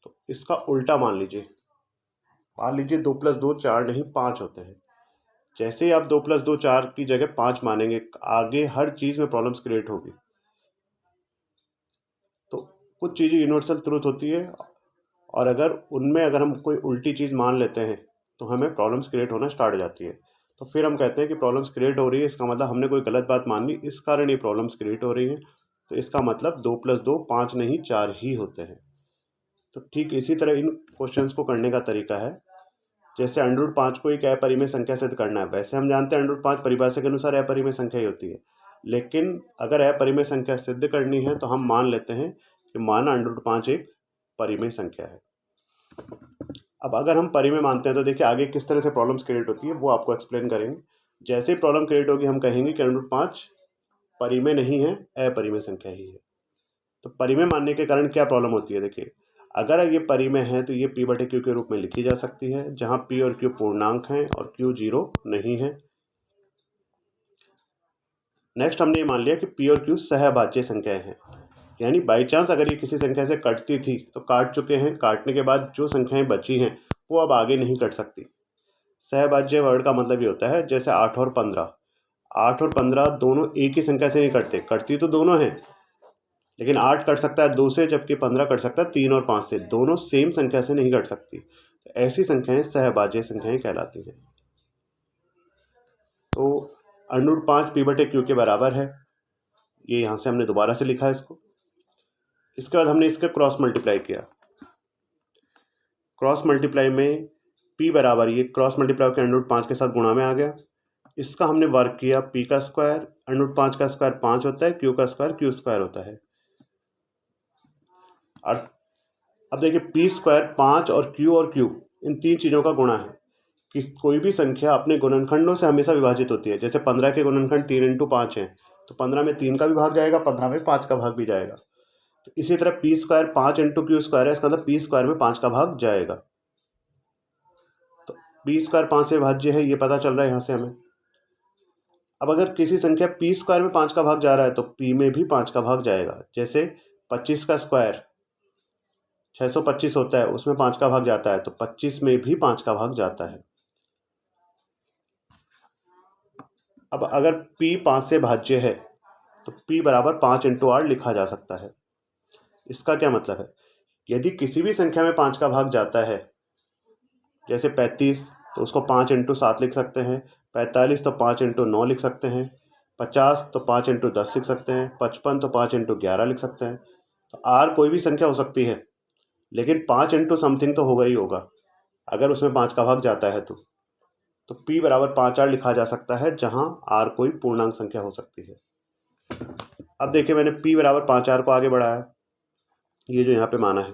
Speaker 1: तो इसका उल्टा मान लीजिए। 2 + 2 4 नहीं 5 होते हैं। जैसे ही आप 2 + 2 4 की जगह 5 मानेंगे, आगे हर चीज़ में प्रॉब्लम्स क्रिएट होगी। तो कुछ चीज़ें यूनिवर्सल ट्रूथ होती है, और अगर हम कोई उल्टी चीज़ मान लेते हैं तो हमें प्रॉब्लम्स क्रिएट होना स्टार्ट हो जाती है। तो फिर हम कहते हैं कि प्रॉब्लम्स क्रिएट हो रही है, इसका मतलब हमने कोई गलत बात मान ली, इस कारण ये प्रॉब्लम्स क्रिएट हो रही हैं। तो इसका मतलब 2 + 2 5 नहीं 4 ही होते हैं। तो ठीक इसी तरह इन क्वेश्चंस को करने का तरीका है। जैसे √5 को एक अपरिमेय संख्या सिद्ध करना है, वैसे हम जानते हैं √5 परिभाषा के अनुसार अपरिमेय संख्या ही होती है, लेकिन अगर अपरिमेय संख्या सिद्ध करनी है तो हम मान लेते हैं कि माना √5 एक परिमेय संख्या है। अब अगर हम परिमेय मानते हैं तो देखिए आगे किस तरह से प्रॉब्लम्स क्रिएट होती है वो आपको एक्सप्लेन करेंगे। जैसे ही प्रॉब्लम क्रिएट होगी हम कहेंगे कि √5 परिमेय नहीं है, अपरिमेय संख्या ही है। तो परिमेय मानने के कारण क्या प्रॉब्लम होती है, देखिए अगर ये परिमेय है तो ये P/Q के रूप में लिखी जा सकती है, जहाँ P और Q पूर्णांक हैं और Q 0 नहीं है। नेक्स्ट हमने ये मान लिया कि P और Q सहभाज्य संख्याएं हैं, यानी बाई चांस अगर ये किसी संख्या से कटती थी तो काट चुके हैं, काटने के बाद जो संख्याएं बची हैं वो अब आगे नहीं कट सकती। सहभाज्य वर्ड का मतलब ये होता है जैसे 8 और 15 दोनों एक ही संख्या से नहीं कटते, कटती तो दोनों हैं, लेकिन 8 कट सकता है 2 से, जबकि 15 कट सकता है 3 और 5 से, दोनों सेम संख्या से नहीं कट सकती। तो ऐसी संख्याएं सहभाज्य संख्याएं कहलाती हैं। तो √5 P/Q के बराबर है, ये यहाँ से हमने दोबारा से लिखा है इसको। इसके बाद हमने इसका क्रॉस मल्टीप्लाई किया। क्रॉस मल्टीप्लाई में P बराबर ये क्रॉस मल्टीप्लाई के √5 के साथ गुणा में आ गया। इसका हमने वर्क किया, P का स्क्वायर √5 का स्क्वायर 5 होता है, Q का स्क्वायर Q² होता है। और अब देखिए P² 5 और Q इन तीन चीज़ों का गुणा है। कि कोई भी संख्या अपने गुणनखंडों से हमेशा विभाजित होती है। जैसे 15 के गुणनखंड 3 × 5 हैं, तो 15 में 3 का भी भाग जाएगा, 15 में 5 का भाग भी जाएगा। तो इसी तरह P² 5 × Q² है, इसका मतलब P² में 5 का भाग जाएगा। तो P² 5 से भाज्य है, ये पता चल रहा है यहाँ से हमें। अब अगर किसी संख्या P² में 5 का भाग जा रहा है तो P में भी 5 का भाग जाएगा। जैसे 25 का स्क्वायर 625 होता है, उसमें 5 का भाग जाता है, तो 25 में भी 5 का भाग जाता है। अब अगर P 5 से भाज्य है तो P बराबर 5 × R लिखा जा सकता है। इसका क्या मतलब है, यदि किसी भी संख्या में 5 का भाग जाता है, जैसे 35 तो उसको 5 × 7 लिख सकते हैं, 45 तो 5 × 9 लिख सकते हैं, 50 तो 5 × 10 लिख सकते हैं, 55 तो 5 × 11 लिख सकते हैं। तो R कोई भी संख्या हो सकती है, लेकिन 5 × समथिंग तो होगा ही होगा अगर उसमें 5 का भाग जाता है तो P बराबर 5R लिखा जा सकता है, जहां R कोई पूर्णांक संख्या हो सकती है। अब देखिए मैंने P बराबर 5R को आगे बढ़ाया, ये जो यहाँ पे माना है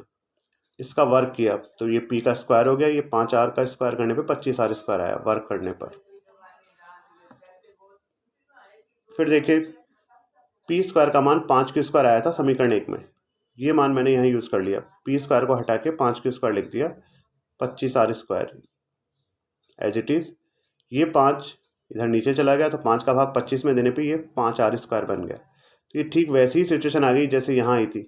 Speaker 1: इसका वर्क किया, तो ये P का स्क्वायर हो गया, ये 5R का स्क्वायर करने पे 25R² आया वर्क करने पर। फिर देखिए P² का मान 5Q² आया था समीकरण 1 में, ये मान मैंने यहाँ यूज़ कर लिया, पी स्क्वायर को हटा के 5 क्यू स्क्वायर लिख दिया, 25r square as it is. ये 5 इधर नीचे चला गया तो 5 का भाग 25 में देने पे ये 5r स्क्वायर बन गया। तो ये ठीक वैसी ही सिचुएशन आ गई जैसे यहाँ आई थी,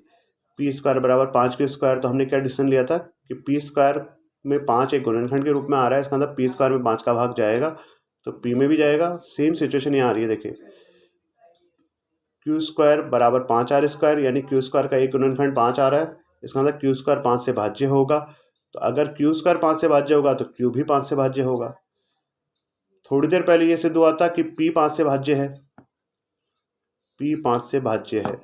Speaker 1: पी स्क्वायर बराबर 5 क्यू स्क्वायर। तो हमने क्या डिसीजन लिया था कि पी स्क्वायर में 5 एक गुणनखंड के रूप में आ रहा है, इसका मतलब पी स्क्वायर में 5 का भाग जाएगा तो पी में भी जाएगा। सेम सिचुएशन यहाँ आ रही है, देखिए क्यू स्क्वायर बराबर 5r स्क्वायर, यानी क्यू स्क्वायर का एक गुणनखंड 5 आ रहा है, इसका मतलब क्यू स्क्वायर 5 से भाज्य होगा। तो अगर क्यू स्क्वायर 5 से भाज्य होगा तो क्यू भी 5 से भाज्य होगा। थोड़ी देर पहले ये सिद्ध हुआ था कि पी 5 से भाज्य है, पी 5 से भाज्य है,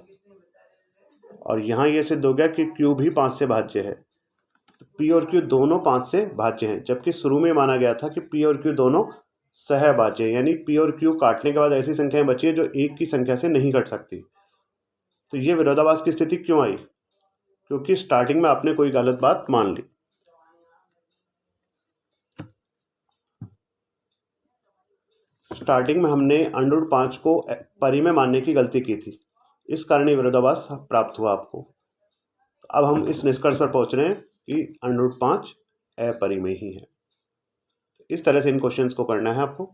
Speaker 1: और यहाँ ये सिद्ध हो गया कि क्यू भी 5 से भाज्य है। तो पी और क्यू दोनों 5 से भाज्य हैं, जबकि शुरू में माना गया था कि पी और क्यू दोनों सहभाज्य हैं, यानी पी और क्यू काटने के बाद ऐसी संख्याएं बची है जो एक की संख्या से नहीं कट सकती। तो ये विरोधाभास की स्थिति क्यों आई? क्योंकि स्टार्टिंग में आपने कोई गलत बात मान ली। स्टार्टिंग में हमने √5 को परिमेय मानने की गलती की थी, इस कारण ये विरोधाभास प्राप्त हुआ आपको। अब हम इस निष्कर्ष पर पहुंच रहे हैं कि √5 अपरिमेय ही है। इस तरह से इन क्वेश्चंस को करना है आपको।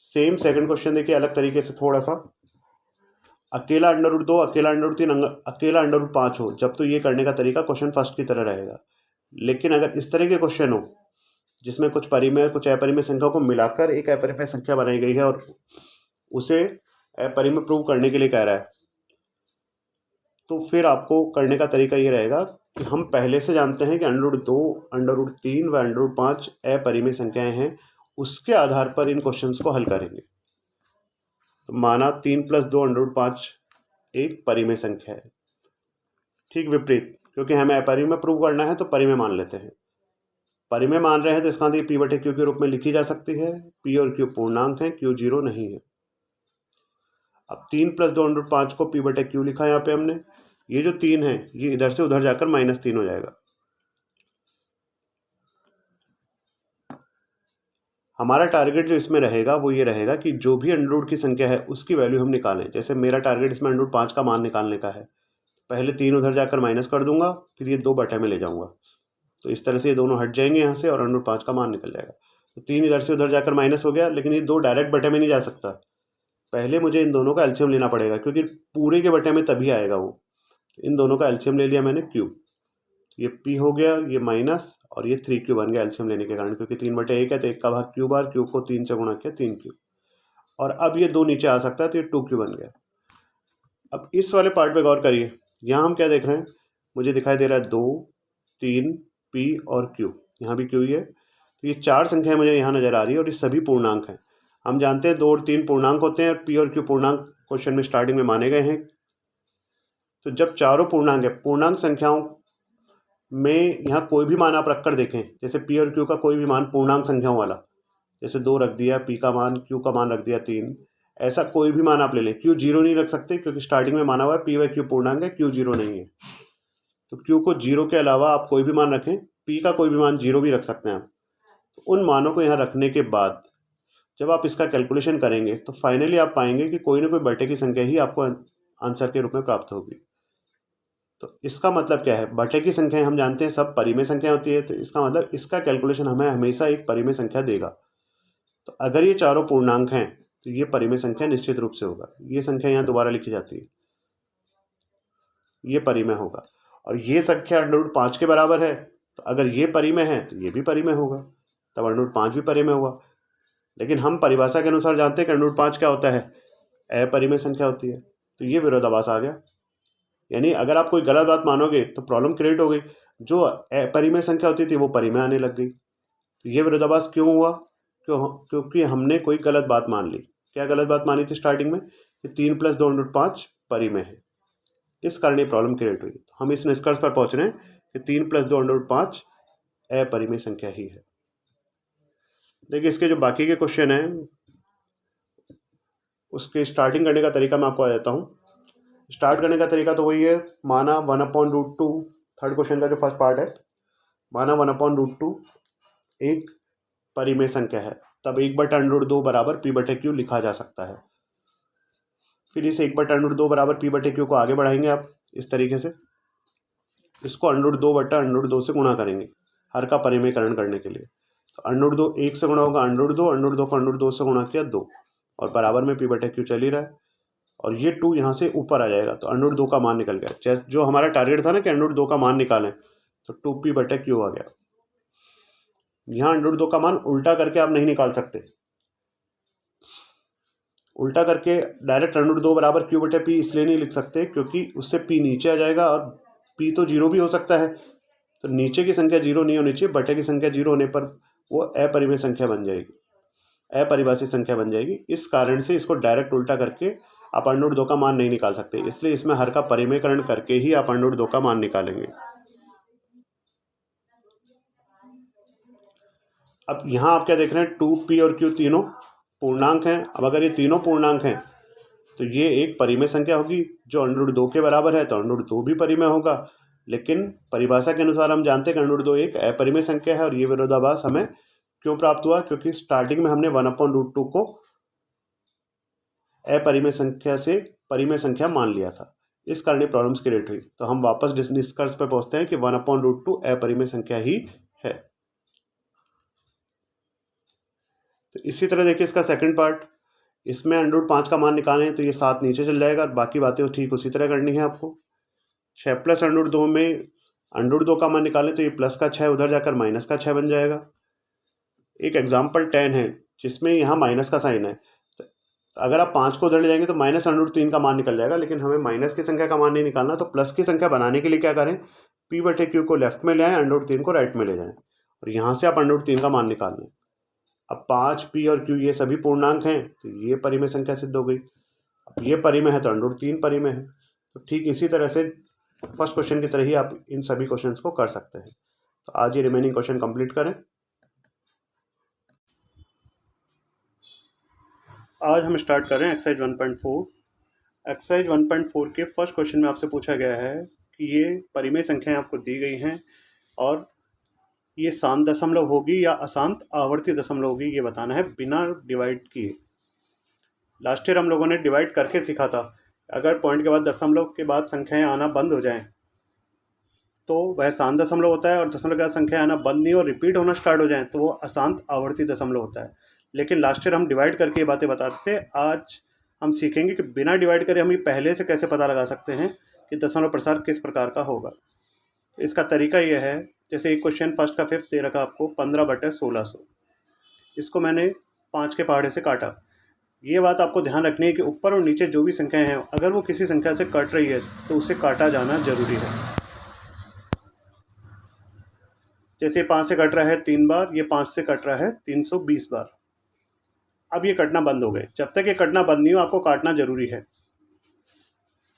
Speaker 1: सेम सेकंड क्वेश्चन देखिए अलग तरीके से, थोड़ा सा अकेला √2, अकेला √3, अकेला √5 हो, जब तो ये करने का तरीका क्वेश्चन फर्स्ट की तरह रहेगा। लेकिन अगर इस तरह के क्वेश्चन हो जिसमें कुछ परिमेय कुछ अपरिमेय संख्याओं को मिलाकर एक अपरिमेय संख्या बनाई गई है और उसे अपरिमेय प्रूव करने के लिए कह रहा है, तो फिर आपको करने का तरीका ये रहेगा कि हम पहले से जानते हैं कि √2, √3 व √5 अपरिमेय संख्याएं हैं, उसके आधार पर इन क्वेश्चंस को हल करेंगे। तो माना 3 + 2 √5 एक परिमेय संख्या है, ठीक विपरीत, क्योंकि हमें अपरिमेय प्रूव करना है तो परिमेय मान लेते हैं। परिमेय मान रहे हैं तो इसका मतलब p/q के रूप में लिखी जा सकती है। p और q पूर्णांक हैं, q 0 नहीं है। अब 3 + 2 √5 को p/q लिखा यहाँ पे हमने। ये जो 3 है ये इधर से उधर जाकर -3 हो जाएगा। हमारा टारगेट जो इसमें रहेगा वो ये रहेगा कि जो भी अंडर रूट की संख्या है उसकी वैल्यू हम निकालें। जैसे मेरा टारगेट इसमें √5 का मान निकालने का है, पहले 3 उधर जाकर माइनस कर दूंगा, फिर ये 2 बटे में ले जाऊंगा, तो इस तरह से ये दोनों हट जाएंगे यहाँ से और √5 का मान निकल जाएगा। तो 3 इधर से उधर जाकर माइनस हो गया, लेकिन ये 2 डायरेक्ट बटे में नहीं जा सकता, पहले मुझे इन दोनों का एलसीएम लेना पड़ेगा, क्योंकि पूरे के बटे में तभी आएगा वो। इन दोनों का एलसीएम ले लिया मैंने, q, ये p हो गया, ये माइनस, और ये 3q बन गया एलसीएम लेने के कारण, क्योंकि 3/1 है तो 1 का भाग q बार, q को 3 से गुणा किया 3q, और अब ये 2 नीचे आ सकता है तो ये 2q बन गया। अब इस वाले पार्ट पे गौर करिए, यहाँ हम क्या देख रहे हैं, मुझे दिखाई दे रहा है 2, 3, p और q, यहाँ भी q ही है। तो ये 4 संख्याएं मुझे यहाँ नज़र आ रही है और ये सभी पूर्णांक हैं। हम जानते हैं 2 और 3 पूर्णांक होते हैं, p और q पूर्णांक क्वेश्चन में स्टार्टिंग में माने गए हैं। तो जब चारों पूर्णांक है, पूर्णांक संख्याओं में यहाँ कोई भी मान आप रख कर देखें, जैसे p और q का कोई भी मान पूर्णांक संख्याओं वाला, जैसे 2 रख दिया, p का मान, q का मान रख दिया 3, ऐसा कोई भी मान आप ले लें। q 0 नहीं रख सकते क्योंकि स्टार्टिंग में माना हुआ है p/q पूर्णांक है, q 0 नहीं है। तो q को 0 के अलावा आप कोई भी मान रखें, p का कोई भी मान 0 भी रख सकते हैं आप। तो उन मानों को यहाँ रखने के बाद जब आप इसका कैलकुलेशन करेंगे तो फाइनली आप पाएंगे कि कोई ना कोई बटे की संख्या ही आपको आंसर के रूप में प्राप्त होगी। तो इसका मतलब क्या है, बटे की संख्याएं हम जानते हैं सब परिमेय संख्या होती है, तो इसका मतलब इसका कैलकुलेशन हमें हमेशा एक परिमेय संख्या देगा। तो अगर ये चारों पूर्णांक हैं तो ये परिमेय संख्या निश्चित रूप से होगा। ये संख्या यहाँ दोबारा लिखी जाती है, ये परिमेय होगा, और ये संख्या √5 के बराबर है, तो अगर ये परिमेय है तो ये भी परिमेय होगा, तब √5 भी परिमेय हुआ। लेकिन हम परिभाषा के अनुसार जानते हैं कि √5 क्या होता है, अपरिमेय संख्या होती है। तो ये विरोधाभास आ गया, यानी अगर आप कोई गलत बात मानोगे तो प्रॉब्लम क्रिएट हो गई, जो अपरिमेय संख्या होती थी वो परिमेय आने लग गई। तो ये विरोधाभास क्यों हुआ, क्योंकि हमने कोई गलत बात मान ली। क्या गलत बात मानी थी स्टार्टिंग में कि 3 + 2 √5 परिमेय है, इस कारण ये प्रॉब्लम क्रिएट हुई। तो हम इस निष्कर्ष पर पहुंच रहे हैं कि 3 + 2 √5 अपरिमेय संख्या ही है। देखिए इसके जो बाकी के क्वेश्चन हैं उसके स्टार्टिंग करने का तरीका मैं आपको आ जाता हूँ। स्टार्ट करने का तरीका तो वही है, माना 1/√2, थर्ड क्वेश्चन का जो फर्स्ट पार्ट है, माना 1/√2 एक परिमेय संख्या है, तब 1/√2 बराबर p/q लिखा जा सकता है। फिर इस 1/√2 बराबर p/q को आगे बढ़ाएंगे आप इस तरीके से, इसको √2/√2 से गुणा करेंगे हर का परिमेयकरण करने के लिए। तो √2 1 से गुणा होगा √2, √2 को √2 से गुणा किया 2, और बराबर में p/q चल ही रहा है, और ये 2 यहाँ से ऊपर आ जाएगा, तो √2 का मान निकल गया। जैसे जो हमारा टारगेट था ना कि √2 का मान निकालें, तो 2p/q आ गया। यहाँ √2 का मान उल्टा करके आप नहीं निकाल सकते। उल्टा करके डायरेक्ट √2 बराबर q/p इसलिए नहीं लिख सकते क्योंकि उससे p नीचे आ जाएगा, और p तो 0 भी हो सकता है, तो नीचे की संख्या 0 नहीं होनी चाहिए, बटे की संख्या 0 होने पर वो अपरिमेय संख्या बन जाएगी, अपरिभाषित संख्या बन जाएगी। इस कारण से इसको डायरेक्ट उल्टा करके आप √2 का मान नहीं निकाल सकते, इसलिए इसमें हर का परिमेयकरण करके ही आप √2 का मान निकालेंगे। अब यहाँ आप क्या देख रहे हैं, 2p और q तीनों पूर्णांक हैं। अब अगर ये तीनों पूर्णांक हैं तो ये एक परिमेय संख्या होगी जो √2 के बराबर है, तो √2 भी परिमेय होगा। लेकिन परिभाषा के अनुसार हम जानते हैं कि √2 एक अपरिमेय संख्या है, और ये विरोधाभास हमें क्यों प्राप्त हुआ, क्योंकि स्टार्टिंग में हमने 1/√2 को अपरिमेय संख्या से परिमेय संख्या मान लिया था, इस कारण ये प्रॉब्लम्स क्रिएट हुई। तो हम वापस निष्कर्ष पर पहुंचते हैं कि 1/√2 अपरिमेय संख्या ही है। तो इसी तरह देखिए इसका सेकंड पार्ट, इसमें √5 का मान निकालें तो ये 7 नीचे चल जाएगा, और बाकी बातें ठीक उसी तरह करनी है आपको। 6 + √2 में √2 का मान निकालें तो ये प्लस का 6 उधर जाकर माइनस का 6 बन जाएगा। एक एग्जाम्पल 10 है जिसमें यहाँ माइनस का साइन है, तो अगर आप 5 को उधर ले जाएंगे तो -√3 का मान निकल जाएगा, लेकिन हमें माइनस की संख्या का मान नहीं निकालना, तो प्लस की संख्या बनाने के लिए क्या करें, p/q को लेफ्ट में ले आएँ, √3 को राइट में ले जाएँ, और यहाँ से आप √3 का मान निकाल लें। अब 5, p और q ये सभी पूर्णांक हैं, तो ये परिमेय संख्या सिद्ध हो गई। अब ये परिमेय है तो √3 परिमेय है। तो ठीक इसी तरह से फर्स्ट क्वेश्चन की तरह ही आप इन सभी क्वेश्चंस को कर सकते हैं। तो आज ये रिमेनिंग क्वेश्चन कंप्लीट करें। आज हम स्टार्ट कर रहे हैं एक्सरसाइज 1.4। एक्सरसाइज 1.4 के फर्स्ट क्वेश्चन में आपसे पूछा गया है कि ये परिमेय संख्याएं आपको दी गई हैं, और ये शांत दशमलव होगी या अशांत आवर्ती दशमलव होगी, ये बताना है बिना डिवाइड किए। लास्ट ईयर हम लोगों ने डिवाइड करके सीखा था, अगर पॉइंट के बाद दशमलव के बाद संख्याएं आना बंद हो जाएं तो वह शांत दशमलव होता है, और दशमलव के बाद संख्याएं आना बंद नहीं और रिपीट होना स्टार्ट हो जाएं तो वो अशांत आवर्ती दशमलव होता है। लेकिन लास्ट ईयर हम डिवाइड करके ये बातें बताते थे, आज हम सीखेंगे कि बिना डिवाइड करे हम ये पहले से कैसे पता लगा सकते हैं कि दशमलव प्रसार किस प्रकार का होगा। इसका तरीका यह है, जैसे एक क्वेश्चन फर्स्ट का 5th दे रखा आपको 15/1600, इसको मैंने 5 के पहाड़े से काटा। ये बात आपको ध्यान रखनी है कि ऊपर और नीचे जो भी संख्याएं हैं, अगर वो किसी संख्या से कट रही है तो उसे काटा जाना जरूरी है। जैसे 5 से कट रहा है 3 बार, ये 5 से कट रहा है 320 बार। अब ये कटना बंद हो गए, जब तक ये कटना बंद नहीं हो आपको काटना जरूरी है।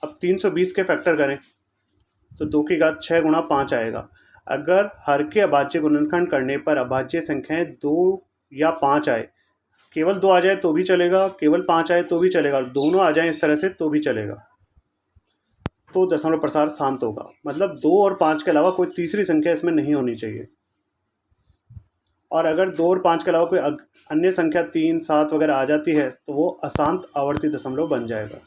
Speaker 1: अब 320 के फैक्टर करें तो 2 की घात 6 × 5 आएगा। अगर हर के अभाज्य गुणनखंड करने पर अभाज्य संख्याएं 2 या 5 आए, केवल 2 आ जाए तो भी चलेगा, केवल 5 आए तो भी चलेगा, और दोनों आ जाएं इस तरह से तो भी चलेगा, तो दशमलव प्रसार शांत होगा। मतलब 2 और 5 के अलावा कोई तीसरी संख्या इसमें नहीं होनी चाहिए। और अगर 2 और 5 के अलावा कोई अन्य संख्या 3, 7 वगैरह आ जाती है तो वो अशांत आवर्ती दशमलव बन जाएगा।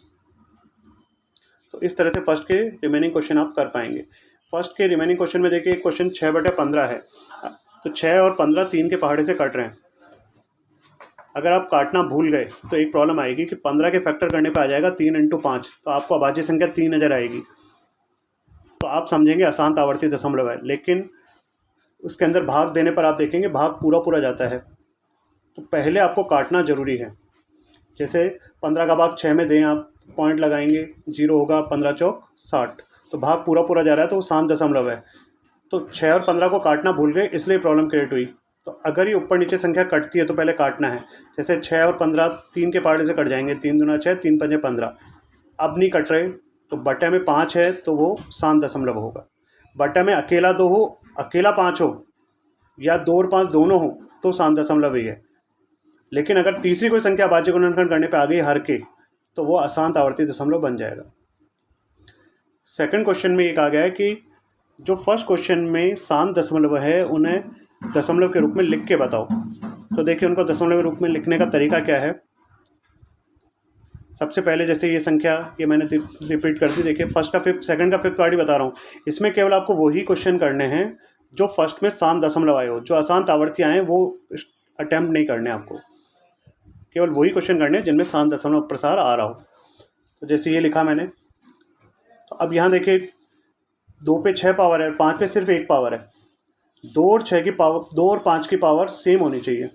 Speaker 1: तो इस तरह से फर्स्ट के रिमेनिंग क्वेश्चन आप कर पाएंगे। फर्स्ट के रिमेनिंग क्वेश्चन में देखिए क्वेश्चन 6/15 है, तो 6 और 15 3 के पहाड़े से कट रहे हैं। अगर आप काटना भूल गए तो एक प्रॉब्लम आएगी कि 15 के फैक्टर करने पे आ जाएगा 3 × 5, तो आपको अभाज्य संख्या 3 नज़र आएगी, तो आप समझेंगे अशांत आवर्ती दशमलव है। लेकिन उसके अंदर भाग देने पर आप देखेंगे भाग पूरा पूरा जाता है, तो पहले आपको काटना ज़रूरी है। जैसे 15 का भाग 6 में दें आप, पॉइंट लगाएंगे, 0 होगा, 15 चौक 60, तो भाग पूरा पूरा जा रहा है तो वो शांत दशमलव है। तो 6 और 15 को काटना भूल गए इसलिए प्रॉब्लम क्रिएट हुई। तो अगर ये ऊपर नीचे संख्या कटती है तो पहले काटना है। जैसे 6 और 15 3 के पहाड़े से कट जाएंगे, 3 दूना 6, 3 पंजे 15। अब नहीं कट रहे तो बटे में 5 है तो वो शांत दशमलव होगा। बटे में अकेला 2 हो, अकेला 5 हो, या 2 और 5 दोनों हो तो शांत दशमलव ही है। लेकिन अगर तीसरी कोई संख्या अभाज्य गुणनखंड करने पर आ गई हर के, तो वो अशांत आवर्ती दशमलव बन जाएगा। सेकंड क्वेश्चन में एक आ गया है कि जो फर्स्ट क्वेश्चन में शांत दशमलव है उन्हें दशमलव के रूप में लिख के बताओ। तो देखिए उनको दशमलव के रूप में लिखने का तरीका क्या है। सबसे पहले जैसे ये संख्या, ये मैंने रिपीट कर दी। देखिए फर्स्ट का फिफ्थ, सेकंड का फिफ्थ वाली बता रहा हूँ। इसमें केवल आपको वही क्वेश्चन करने हैं जो फर्स्ट में शांत दशमलव आए हो। जो अशांत आवर्तियाँ हैं वो अटैम्प्ट नहीं करने आपको, केवल वही क्वेश्चन करने हैं जिनमें शांत दशमलव प्रसार आ रहा हो। तो जैसे ये लिखा मैंने, तो अब यहाँ देखिए 2 पे 6 पावर है, 5 पे सिर्फ 1 पावर है। 2 और 6 की पावर, 2 और 5 की पावर सेम होनी चाहिए।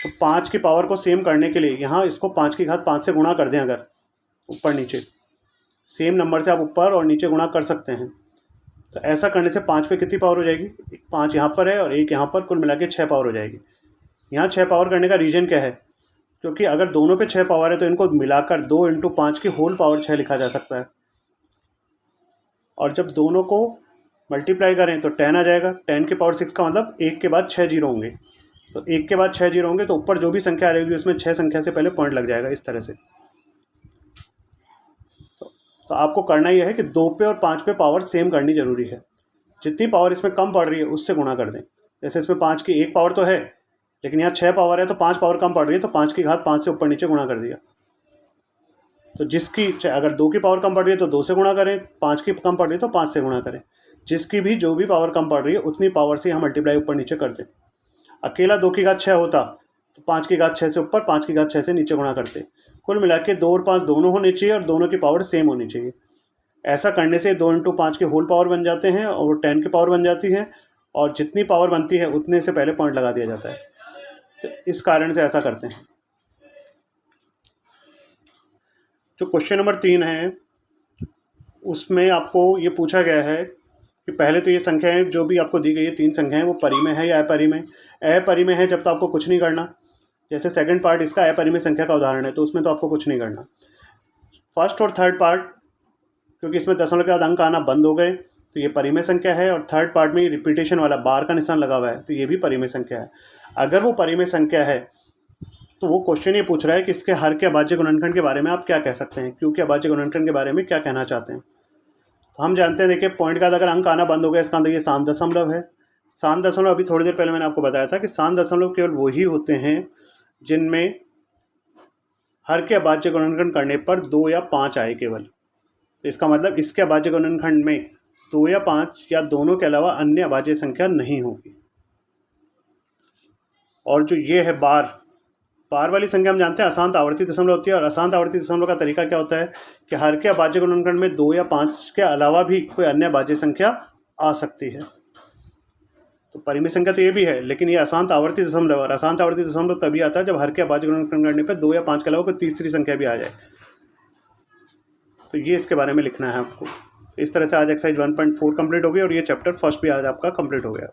Speaker 1: तो 5 की पावर को सेम करने के लिए यहाँ इसको 5 की घात 5 से गुणा कर दें। अगर ऊपर नीचे सेम नंबर से आप ऊपर और नीचे गुणा कर सकते हैं। तो ऐसा करने से 5 पे कितनी पावर हो जाएगी? 5 यहाँ पर है और 1 यहाँ पर, कुल मिला के 6 पावर हो जाएगी। यहाँ 6 पावर करने का रीज़न क्या है? क्योंकि अगर दोनों पे 6 पावर है तो इनको मिलाकर 2 × 5 की होल पावर 6 लिखा जा सकता है। और जब दोनों को मल्टीप्लाई करें तो 10 आ जाएगा। 10 की पावर 6 का मतलब 1 के बाद 6 जीरो होंगे। तो 1 के बाद 6 जीरो होंगे तो ऊपर जो भी संख्या आ रहेगी उसमें 6 संख्या से पहले पॉइंट लग जाएगा, इस तरह से। तो आपको करना यह है कि 2 पे और 5 पे पावर सेम करनी ज़रूरी है। जितनी पावर इसमें कम पड़ रही है उससे गुणा कर दें। जैसे इसमें 5 की 1 पावर तो है, लेकिन यहाँ 6 पावर है तो 5 पावर कम पड़ रही है, तो 5 की घात 5 से ऊपर नीचे गुणा कर दिया। तो जिसकी, अगर 2 की पावर कम पड़ रही है तो 2 से गुणा करें, 5 की कम पड़ रही है तो 5 से गुणा करें। जिसकी भी जो भी पावर कम पड़ रही है उतनी पावर से यहाँ मल्टीप्लाई ऊपर नीचे कर दें। अकेला 2 की घात 6 होता तो 5 की घात 6 से ऊपर, 5 की घात 6 से नीचे गुणा करते। कुल मिला के 2 और 5 दोनों होने चाहिए और दोनों की पावर सेम होनी चाहिए। ऐसा करने से 2 × 5 के होल पावर बन जाते हैं और 10 की पावर बन जाती है, और जितनी पावर बनती है उतने से पहले पॉइंट लगा दिया जाता है। तो इस कारण से ऐसा करते हैं। जो क्वेश्चन नंबर 3 है उसमें आपको ये पूछा गया है कि पहले तो ये संख्याएं जो भी आपको दी गई है 3 संख्याएं, वो परिमेय है या अपरिमेय। अपरिमेय है जब तो आपको कुछ नहीं करना। जैसे सेकंड पार्ट इसका अपरिमेय संख्या का उदाहरण है, तो उसमें तो आपको कुछ नहीं करना। फर्स्ट और थर्ड पार्ट, क्योंकि इसमें दशमलव के बाद अंक आना बंद हो गए, तो ये परिमेय संख्या है। और थर्ड पार्ट में रिपीटेशन वाला बार का निशान लगा हुआ है, तो ये भी परिमेय संख्या है। अगर वो परिमेय संख्या है तो वो क्वेश्चन ये पूछ रहा है कि इसके हर के अभाज्य गुणनखंड के बारे में आप क्या कह सकते हैं, क्योंकि अभाज्य गुणनखंड के बारे में क्या कहना चाहते हैं। तो हम जानते हैं, देखिए पॉइंट का अगर अंक आना बंद हो गया इसका मतलब ये शांत दशमलव है। शांत दशमलव अभी थोड़ी देर पहले मैंने आपको बताया था कि शांत दशमलव केवल वही होते हैं जिनमें हर के अभाज्य गुणनखंड करने पर 2 या 5 आए केवल। तो इसका मतलब इसके अभाज्य गुणनखंड में 2 या 5 या दोनों के अलावा अन्य अभाज्य संख्या नहीं होगी। और जो ये है बार वाली संख्या, हम जानते हैं अशांत आवर्ती दशमलव होती है। और अशांत आवर्ती दशमलव का तरीका क्या होता है कि हर के अभाज्य गुणनखंड में 2 या 5 के अलावा भी कोई अन्य अभाज्य संख्या आ सकती है। तो परिमेय संख्या तो ये भी है, लेकिन ये अशांत आवर्ती दशमलव, और अशांत आवर्ती दशमलव तभी आता है जब हर के अभाज्य गुणनखंड करने पर 2 या 5 के अलावा कोई तीसरी संख्या भी आ जाए। तो ये इसके बारे में लिखना है आपको। इस तरह से आज एक्सरसाइज 1.4 कंप्लीट हो गई और ये चैप्टर फर्स्ट भी आज आपका कंप्लीट हो गया।